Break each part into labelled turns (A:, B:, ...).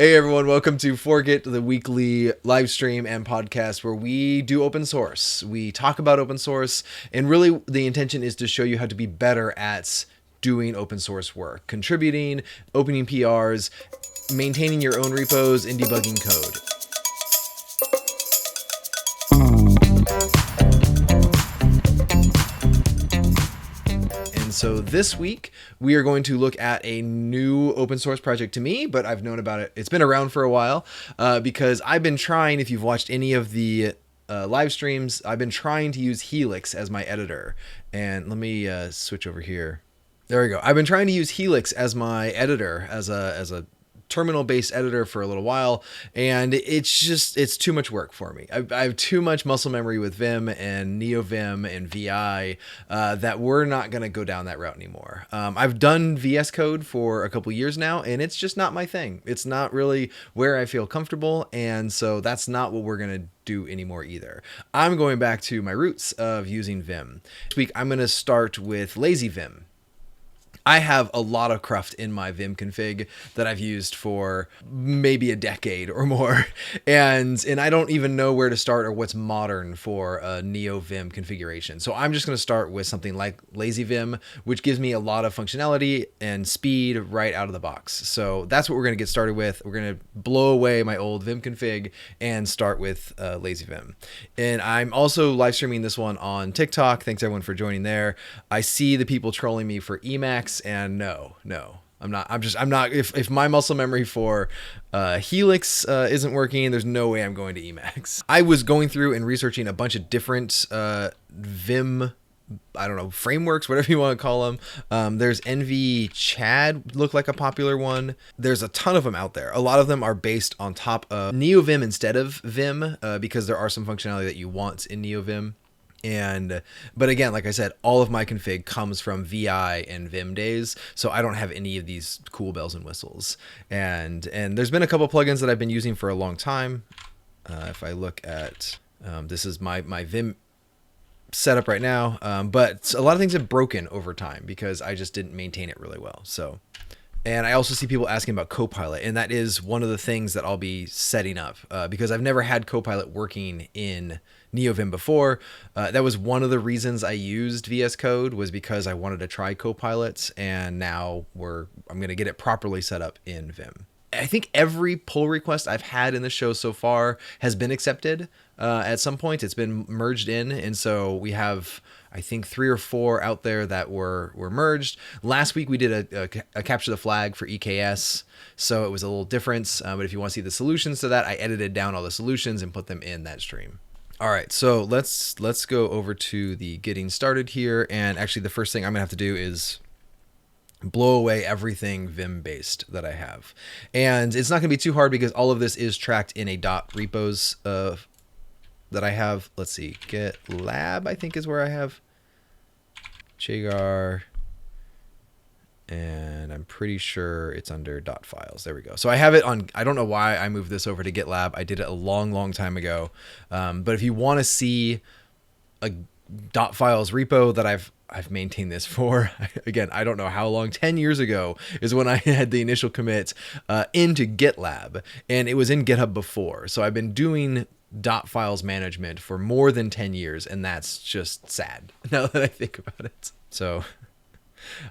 A: Hey everyone, welcome to Forget, the weekly live stream and podcast where we do open source. We talk about open source, and really the intention is to show you how to be better at doing open source work, contributing, opening PRs, maintaining your own repos, and debugging code. So this week, we are going to look at a new open source project to me, but I've known about it. It's been around for a while because I've been trying, if you've watched any of the live streams, I've been trying to use Helix as my editor. And let me switch over here. There we go. I've been trying to use Helix as my editor, as a terminal-based editor for a little while, and it's too much work for me. I have too much muscle memory with Vim and NeoVim and VI that we're not going to go down that route anymore. I've done VS Code for a couple years now, and it's just not my thing. It's not really where I feel comfortable, and so that's not what we're going to do anymore either. I'm going back to my roots of using Vim. This week, I'm going to start with LazyVim. I have a lot of cruft in my Vim config that I've used for maybe a decade or more. And I don't even know where to start or what's modern for a NeoVim configuration. So I'm just going to start with something like LazyVim, which gives me a lot of functionality and speed right out of the box. So that's what we're going to get started with. We're going to blow away my old Vim config and start with LazyVim. And I'm also live streaming this one on TikTok. Thanks everyone for joining there. I see the people trolling me for Emacs. And no, I'm not. If my muscle memory for Helix isn't working, there's no way I'm going to Emacs. I was going through and researching a bunch of different Vim, frameworks, whatever you want to call them. There's NV Chad, look like a popular one. There's a ton of them out there. A lot of them are based on top of NeoVim instead of Vim because there are some functionality that you want in NeoVim. But again, like I said, all of my config comes from VI and Vim days, so I don't have any of these cool bells and whistles. And there's been a couple plugins that I've been using for a long time. If I look at, this is my Vim setup right now, but a lot of things have broken over time because I just didn't maintain it really well. So. And I also see people asking about Copilot, and that is one of the things that I'll be setting up because I've never had Copilot working in NeoVim before. That was one of the reasons I used VS Code, was because I wanted to try Copilot, and now I'm going to get it properly set up in Vim. I think every pull request I've had in the show so far has been accepted at some point. It's been merged in, and so we have, I think, 3 or 4 out there that were merged. Last week we did a capture the flag for EKS, so it was a little different. But if you want to see the solutions to that, I edited down all the solutions and put them in that stream. All right, so let's go over to the getting started here. And actually, the first thing I'm gonna have to do is blow away everything Vim based that I have. And it's not gonna be too hard because all of this is tracked in a .repos that I have. Let's see, GitLab I think is where I have Jagar, and I'm pretty sure it's under .files. There we go. So I have it on, I don't know why I moved this over to GitLab. I did it a long time ago. But if you want to see a .files repo that I've maintained this for, again, I don't know how long, 10 years ago is when I had the initial commit into GitLab, and it was in GitHub before. So I've been doing .files management for more than 10 years, and that's just sad now that I think about it. So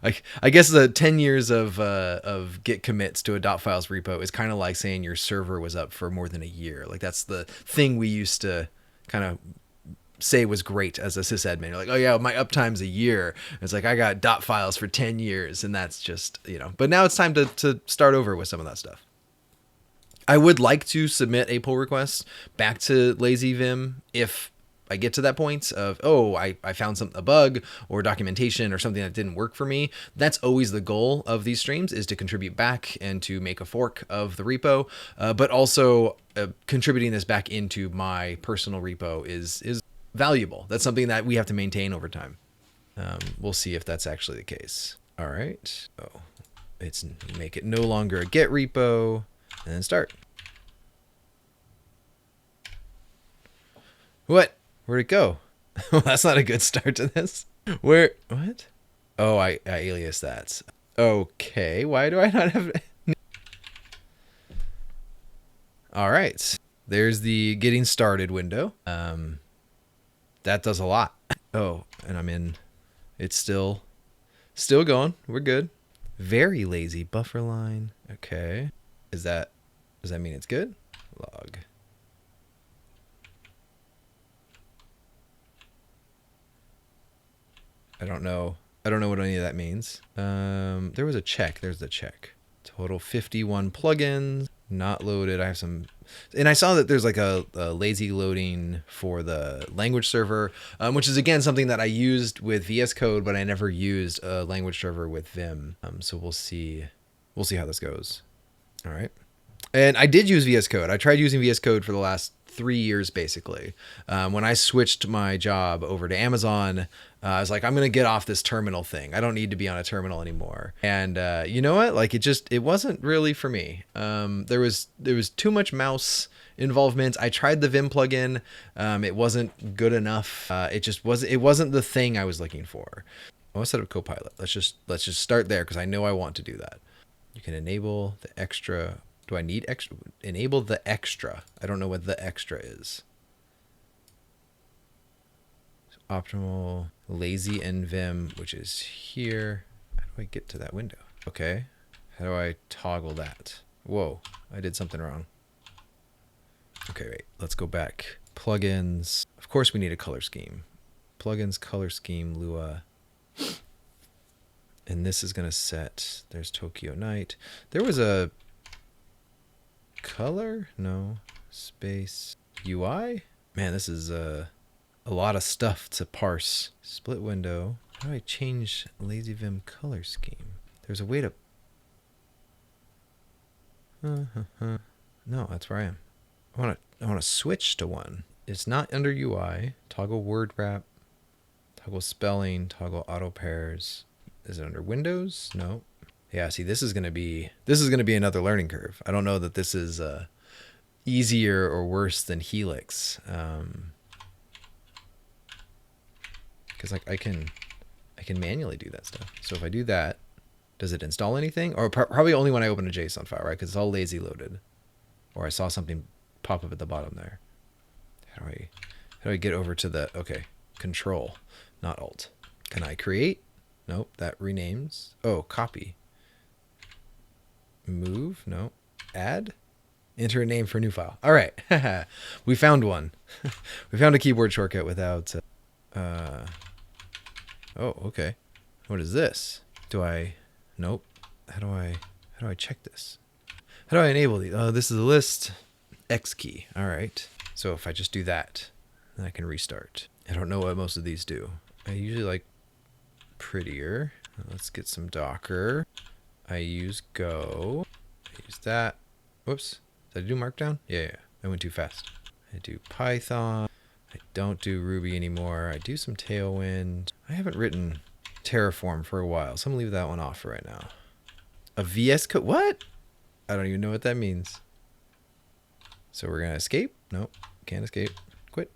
A: I guess the 10 years of git commits to a .files repo is kind of like saying your server was up for more than a year. Like, that's the thing we used to kind of say was great as a sysadmin. You're like, oh yeah, my uptime's a year. It's like, I got .files for 10 years, and that's just, but now it's time to start over with some of that stuff. I would like to submit a pull request back to LazyVim if I get to that point of, I found a bug or documentation or something that didn't work for me. That's always the goal of these streams, is to contribute back and to make a fork of the repo. But also contributing this back into my personal repo is valuable. That's something that we have to maintain over time. We'll see if that's actually the case. All right. It's make it no longer a Git repo, and then start. What? Where'd it go? Well, that's not a good start to this. What? Oh, I aliased that. Okay, why do I not have... All right. There's the getting started window. That does a lot. Oh, and I'm in. It's still going. We're good. Very lazy buffer line. Okay. Does that mean it's good? Log. I don't know what any of that means. There was a check. There's the check. Total 51 plugins. Not loaded. I have some, and I saw that there's like a lazy loading for the language server, which is again something that I used with VS Code, but I never used a language server with Vim. So we'll see how this goes. All right. And I did use VS Code. I tried using VS Code for the last 3 years, basically. When I switched my job over to Amazon, I was like, I'm going to get off this terminal thing. I don't need to be on a terminal anymore. And you know what? Like it wasn't really for me. There was too much mouse involvement. I tried the Vim plugin. It wasn't good enough. It wasn't the thing I was looking for. I want to set up Copilot. Let's just start there because I know I want to do that. You can enable the extra. Do I need extra? Enable the extra. I don't know what the extra is. So optimal, lazy and Vim, which is here. How do I get to that window? Okay. How do I toggle that? Whoa, I did something wrong. Okay, wait. Let's go back. Plugins. Of course we need a color scheme. Plugins, color scheme, Lua. And this is going to set, there's Tokyo Night. There was a color? No. Space. UI? Man, this is a lot of stuff to parse. Split window. How do I change LazyVim color scheme? There's a way to... No, that's where I am. I want to switch to one. It's not under UI. Toggle word wrap. Toggle spelling. Toggle auto pairs. Is it under Windows? No. Yeah, see, this is gonna be another learning curve. I don't know that this is easier or worse than Helix, because like I can manually do that stuff. So if I do that, does it install anything? Or probably only when I open a JSON file, right? Because it's all lazy loaded. Or I saw something pop up at the bottom there. How do I get over to the Control, not Alt? Can I create? Nope, that renames. Oh, copy. Move, no. Add. Enter a name for a new file. All right, we found one. We found a keyboard shortcut without. Oh, okay. What is this? Nope. How do I check this? How do I enable these? Oh, this is a list. X key. All right. So if I just do that, then I can restart. I don't know what most of these do. I usually like prettier. Let's get some Docker. I use Go. I use that. Whoops. Did I do Markdown? Yeah. I went too fast. I do Python. I don't do Ruby anymore. I do some Tailwind. I haven't written Terraform for a while, so I'm gonna leave that one off for right now. A VS Code? What? I don't even know what that means. So we're gonna escape. Nope. Can't escape. Quit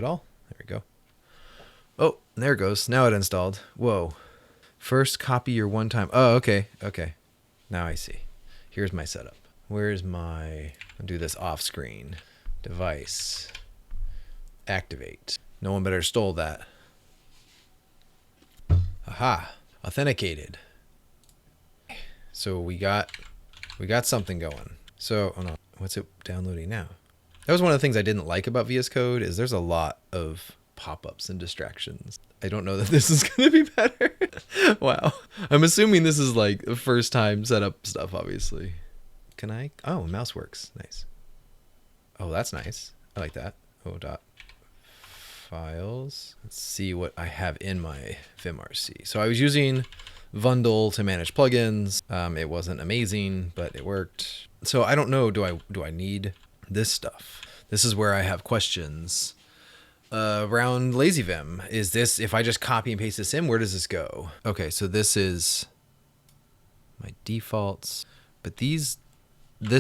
A: all. There we go. Oh, there it goes. Now it installed. Whoa. First copy your one time. Oh, okay. Now I see. Here's my setup. Where's my... I'll do this off screen. Device. Activate. No one better stole that. Aha. Authenticated. So we got something going. So, oh no. What's it downloading now? That was one of the things I didn't like about VS Code is there's a lot of pop-ups and distractions. I don't know that this is going to be better. Wow. I'm assuming this is like the first time setup stuff, obviously. Can I? Oh, mouse works. Nice. Oh, that's nice. I like that. Oh, dotfiles. Let's see what I have in my vimrc. So I was using Vundle to manage plugins. It wasn't amazing, but it worked. So I don't know. Do I need this stuff? This is where I have questions. Around LazyVim, is this, if I just copy and paste this in, where does this go? Okay, so this is my defaults, but this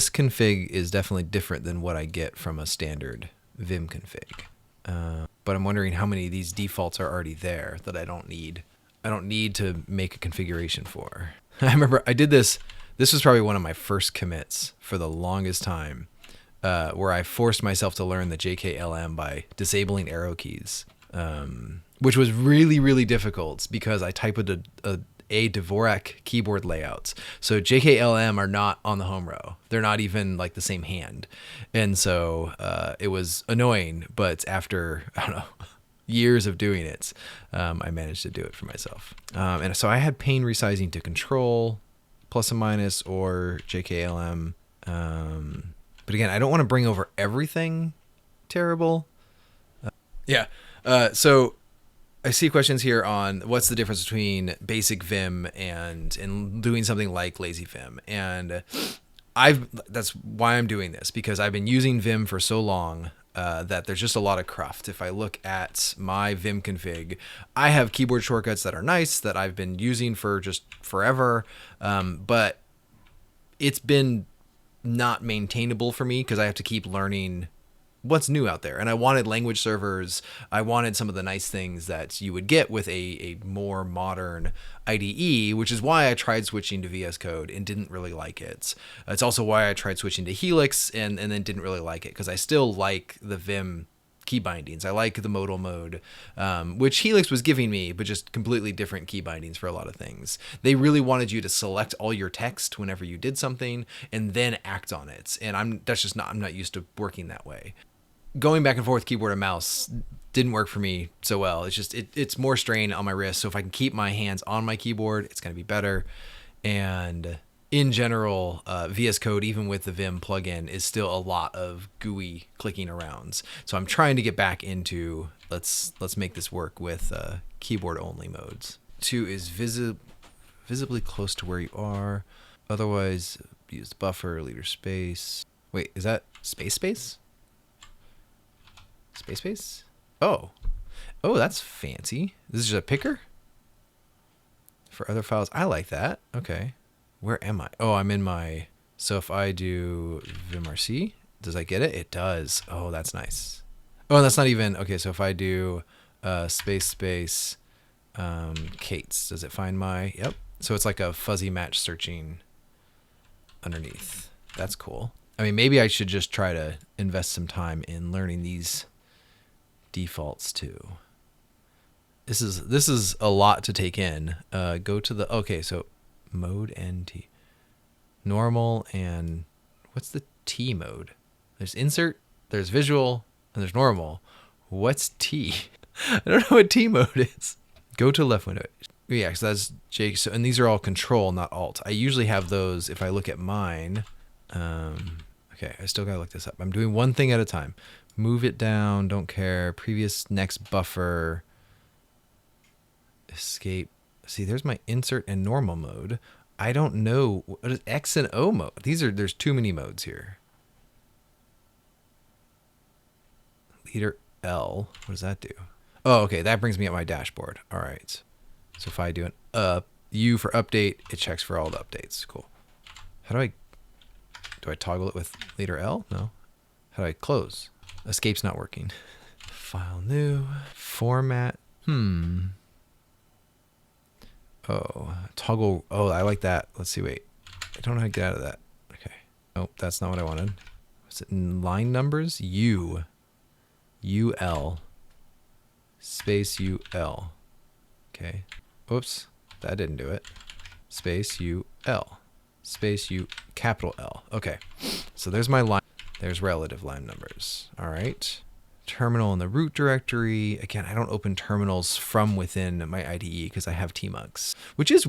A: config is definitely different than what I get from a standard Vim config. But I'm wondering how many of these defaults are already there that I don't need to make a configuration for. I remember I did this. This was probably one of my first commits for the longest time. where I forced myself to learn the JKLM by disabling arrow keys, which was really, really difficult because I typed a Dvorak keyboard layouts. So JKLM are not on the home row. They're not even like the same hand. And so it was annoying, but after, I don't know, years of doing it, I managed to do it for myself. And so I had pane resizing to control, plus and minus, or JKLM. But again, I don't want to bring over everything terrible. So I see questions here on what's the difference between basic Vim and doing something like LazyVim. And that's why I'm doing this, because I've been using Vim for so long that there's just a lot of cruft. If I look at my Vim config, I have keyboard shortcuts that are nice that I've been using for just forever. But it's been not maintainable for me because I have to keep learning what's new out there. And I wanted language servers. I wanted some of the nice things that you would get with a more modern IDE, which is why I tried switching to VS Code and didn't really like it. It's also why I tried switching to Helix and then didn't really like it, because I still like the Vim key bindings. I like the modal mode, which Helix was giving me, but just completely different key bindings for a lot of things. They really wanted you to select all your text whenever you did something and then act on it. And I'm not used to working that way. Going back and forth keyboard and mouse didn't work for me so well. It's just, it's more strain on my wrist. So if I can keep my hands on my keyboard, it's going to be better. And in general, VS Code, even with the Vim plugin, is still a lot of GUI clicking around. So I'm trying to get back into, let's make this work with keyboard only modes. 2 is visibly close to where you are. Otherwise, use buffer, leader space. Wait, is that space? Space? Oh, that's fancy. This is just a picker for other files. I like that. Okay. Where am I? Oh, I'm in my, so if I do vimrc, does I get it? It does. Oh, that's nice. Oh, and that's not even, okay. So if I do space, Kate's, does it find my, yep. So it's like a fuzzy match searching underneath. That's cool. I mean, maybe I should just try to invest some time in learning these defaults too. This is a lot to take in. Go to the, okay, so mode and T. Normal, and what's the T mode? There's insert, there's visual, and there's normal. What's T? I don't know what T mode is. Go to left window. Yeah, so that's J. So, and these are all control, not alt. I usually have those if I look at mine. Okay, I still gotta look this up. I'm doing one thing at a time. Move it down, don't care. Previous, next buffer. Escape. See, there's my insert and normal mode. I don't know what is X and O mode. There's too many modes here. Leader L. What does that do? Oh, okay. That brings me up my dashboard. All right. So if I do an U for update, it checks for all the updates. Cool. How do I toggle it with leader L? No. How do I close? Escape's not working. File new. Format. Oh, toggle. Oh, I like that. Let's see. Wait. I don't know how to get out of that. Okay. Nope, that's not what I wanted. Was it in line numbers? U. UL. Space UL. Okay. Oops. That didn't do it. Space UL. Space U. Capital L. Okay. So there's my line. There's relative line numbers. All right. Terminal in the root directory. Again, I don't open terminals from within my IDE because I have tmux, which is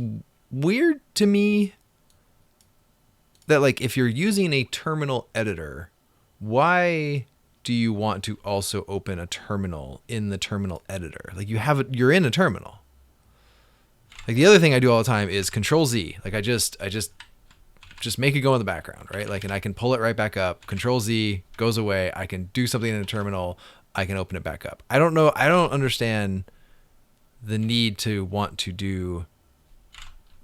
A: weird to me that, like, if you're using a terminal editor, why do you want to also open a terminal in the terminal editor? Like, you're in a terminal. Like, the other thing I do all the time is Control Z. Like, I just make it go in the background, right? Like, and I can pull it right back up. Control Z goes away. I can do something in a terminal. I can open it back up. I don't know. I don't understand the need to want to do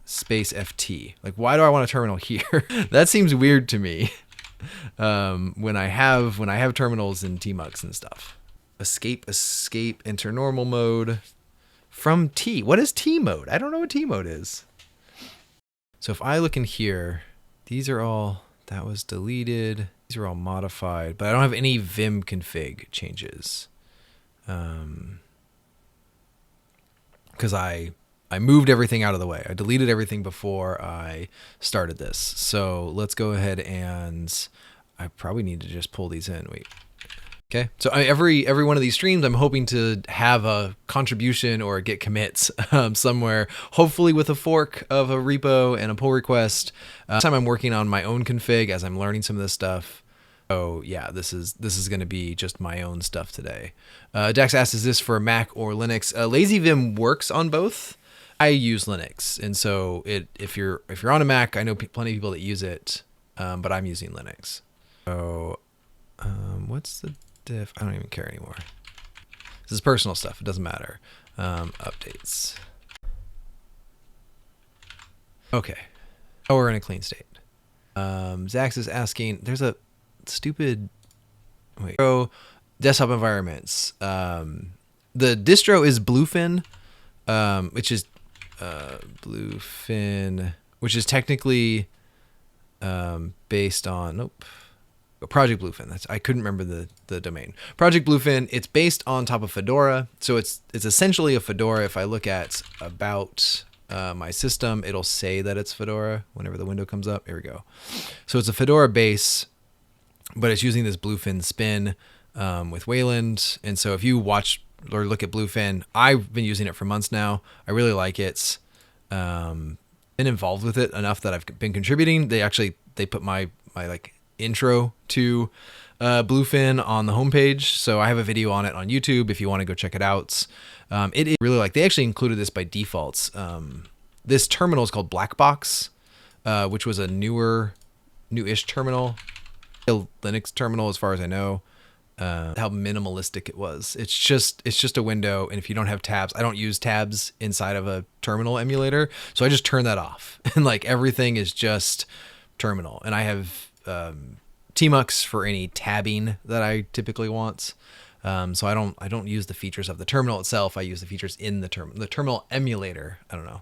A: space FT. Like, why do I want a terminal here? That seems weird to me. When I have terminals in tmux and stuff. Escape, enter normal mode from T. What is T mode? I don't know what T mode is. So if I look in here, these are all, that was deleted. These are all modified, but I don't have any Vim config changes. Because I moved everything out of the way. I deleted everything before I started this. So let's go ahead and I probably need to just pull these in. Wait. Okay. So every one of these streams, I'm hoping to have a contribution or get commits somewhere, hopefully with a fork of a repo and a pull request. This time I'm working on my own config as I'm learning some of this stuff. Oh yeah, this is going to be just my own stuff today. Dax asks, is this for Mac or Linux? LazyVim works on both. I use Linux, and so if you're on a Mac, I know plenty of people that use it, but I'm using Linux. So what's the diff? I don't even care anymore. This is personal stuff. It doesn't matter. Updates. Okay. Oh, we're in a clean state. Zax is asking, there's a stupid desktop environments. The distro is bluefin, which is bluefin, which is technically based on Project Bluefin. I couldn't remember the domain. Project Bluefin. It's based on top of Fedora, so it's essentially a Fedora. If I look at about my system, it'll say that it's Fedora whenever the window comes up. Here we go. So it's a Fedora base, but it's using this bluefin spin with Wayland. And so if you watch or look at bluefin, I've been using it for months now. I really like it. Been involved with it enough that I've been contributing. They put my like intro to bluefin on the homepage. So I have a video on it on YouTube if you want to go check it out. It is really they actually included this by default. This terminal is called Blackbox, which was a newish terminal. A Linux terminal as far as I know. How minimalistic it was. It's just a window, and if you don't have tabs, I don't use tabs inside of a terminal emulator, so I just turn that off, and like everything is just terminal. And I have tmux for any tabbing that I typically want. So I don't use the features of the terminal itself. I use the features in the terminal emulator. I don't know.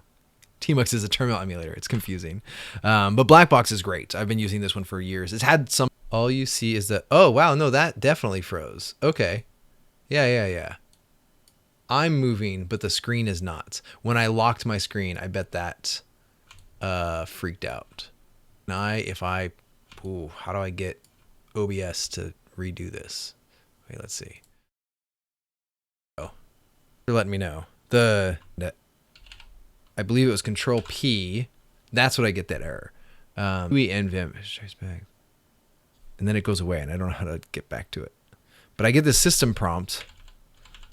A: tmux is a terminal emulator. It's confusing. But Blackbox is great. I've been using this one for years. It's had some. All you see is that, oh, wow, no, that definitely froze. Okay. Yeah. I'm moving, but the screen is not. When I locked my screen, I bet that freaked out. How do I get OBS to redo this? Wait, let's see. Oh, they're letting me know. I believe it was Control P. That's what I get that error. We and Vim. And then it goes away, and I don't know how to get back to it. But I get this system prompt,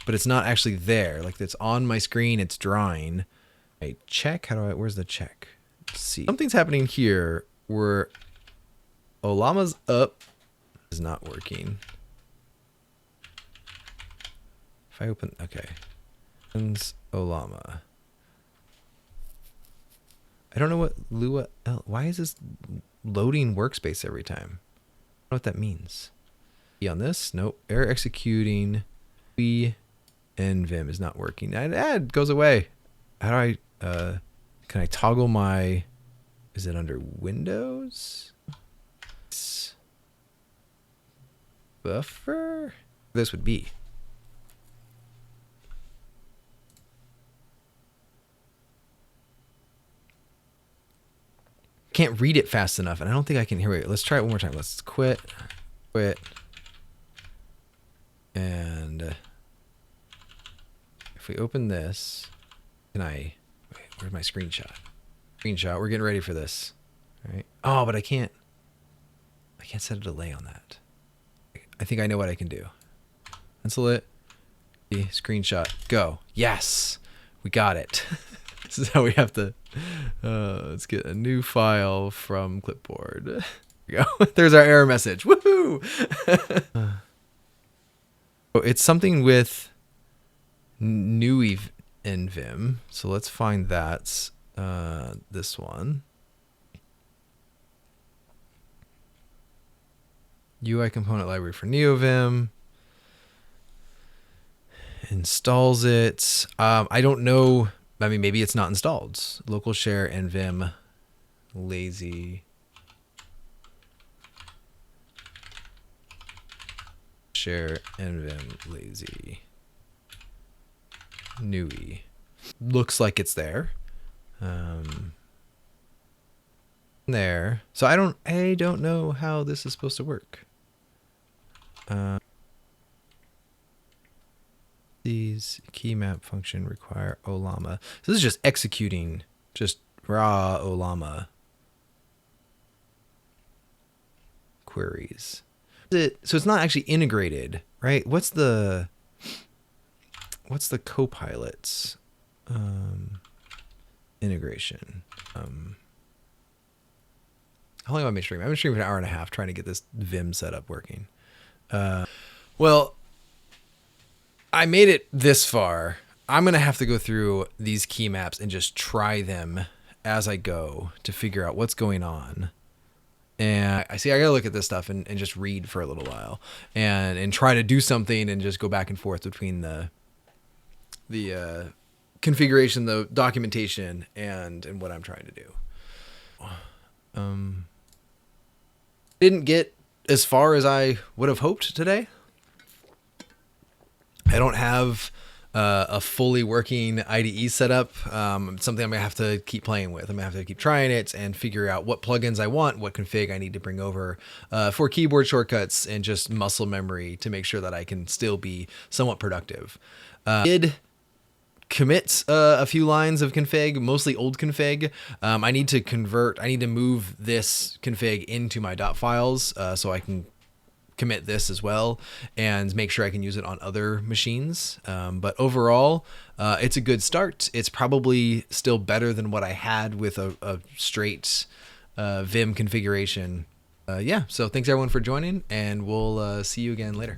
A: but it's not actually there. Like, it's on my screen, it's drawing. I check. Where's the check? Let's see. Something's happening here where ollama's up is not working. If I open, okay. Ollama. I don't know what Lua, why is this loading workspace every time? I don't know what that means. On this, nope. Error executing. We and Vim is not working. It goes away. How do I, can I toggle my, is it under Windows? Buffer? This would be. Can't read it fast enough, and I don't think I can hear it. Let's try it one more time. Let's quit. And if we open this, can I, wait, where's my screenshot? We're getting ready for this. All right. Oh, but I can't set a delay on that. I think I know what I can do. Cancel it. Screenshot. Go. Yes, we got it. This is how we have to, let's get a new file from clipboard. There we go. There's our error message. Woohoo! It's something with new in Vim. So let's find that. This one. UI component library for NeoVim. Installs it. I don't know. I mean, maybe it's not installed. Local share and Vim lazy. share nvim lazy nui. Looks like it's there. There. So I don't know how this is supposed to work. These key map function require ollama. So this is just executing just raw ollama queries. So it's not actually integrated, right? What's the copilot's integration? How long have I been streaming? I've been streaming for an hour and a half trying to get this Vim setup working. Well, I made it this far. I'm going to have to go through these key maps and just try them as I go to figure out what's going on. And I got to look at this stuff and just read for a little while and try to do something and just go back and forth between the configuration, the documentation, and what I'm trying to do. Didn't get as far as I would have hoped today. I don't have a fully working IDE setup. Something I'm gonna have to keep playing with. I'm gonna have to keep trying it and figure out what plugins I want, what config I need to bring over for keyboard shortcuts and just muscle memory to make sure that I can still be somewhat productive. Did commit a few lines of config, mostly old config. I need to move this config into my dotfiles so I can commit this as well and make sure I can use it on other machines. But overall, it's a good start. It's probably still better than what I had with a straight Vim configuration. Yeah, so thanks everyone for joining, and we'll see you again later.